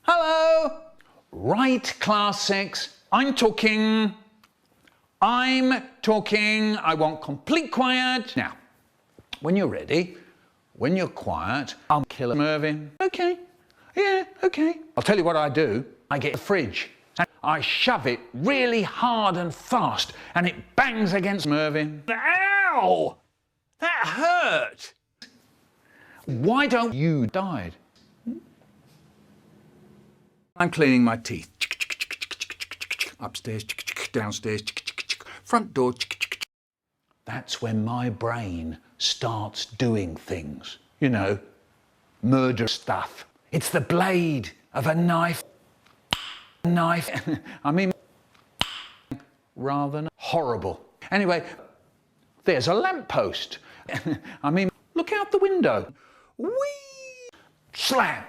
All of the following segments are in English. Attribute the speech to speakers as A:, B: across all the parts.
A: Hello? Right, class 6. I'm talking. I want complete quiet. Now, when you're ready, when you're quiet, I'll kill Mervyn. Okay. Yeah, okay. I'll tell you what I do. I get the fridge. And I shove it really hard and fast, and it bangs against Mervyn.
B: Ow! That hurt!
A: Why don't you died?
B: I'm cleaning my teeth. Upstairs, downstairs, front door.
A: That's when my brain starts doing things. You know, murder stuff. It's the blade of a knife. I mean, rather horrible. Anyway, there's a lamppost. I mean, look out the window. Whee! Slam!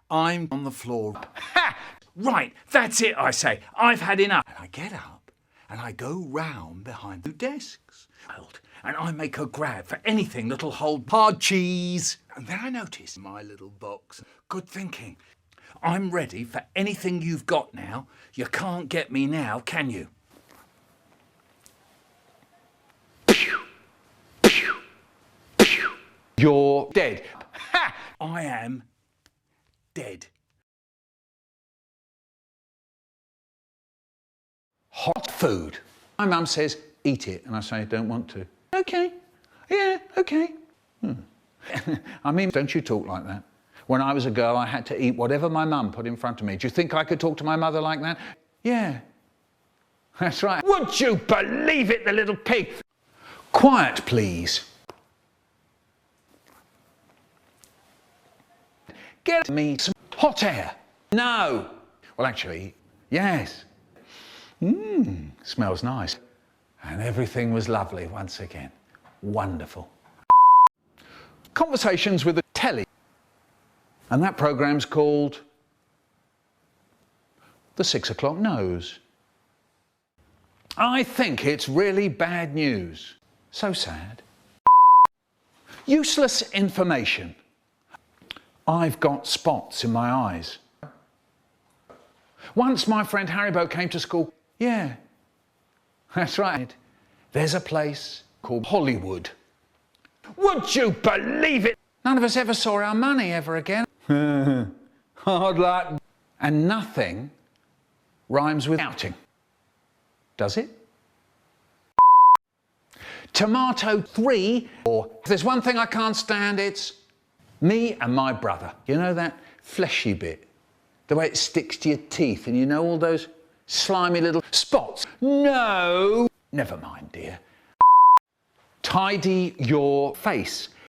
B: I'm on the floor. Ha! Right, that's it, I say. I've had enough. And I get up and I go round behind the desks. And I make a grab for anything that'll hold hard cheese. And then I notice my little box. Good thinking. I'm ready for anything you've got now. You can't get me now, can you?
A: You're dead.
B: Ha! I am dead.
A: Hot food. My mum says, eat it, and I say, don't want to. Okay. Yeah, okay. I mean, don't you talk like that? When I was a girl, I had to eat whatever my mum put in front of me. Do you think I could talk to my mother like that? Yeah. That's right. Would you believe it, the little pig? Quiet, please. Get me some hot air. No. Well, actually, yes. Smells nice. And everything was lovely once again. Wonderful. Conversations with the telly. And that programme's called The 6 O'Clock Nose. I think it's really bad news. So sad. Useless information. I've got spots in my eyes. Once my friend Haribo came to school. Yeah, that's right. There's a place called Hollywood. Would you believe it? None of us ever saw our money ever again. Hard luck. And nothing rhymes with outing. Does it? Tomato 3, or if there's one thing I can't stand, it's me and my brother. You know that fleshy bit? The way it sticks to your teeth and you know all those slimy little spots? No! Never mind, dear. Tidy your face.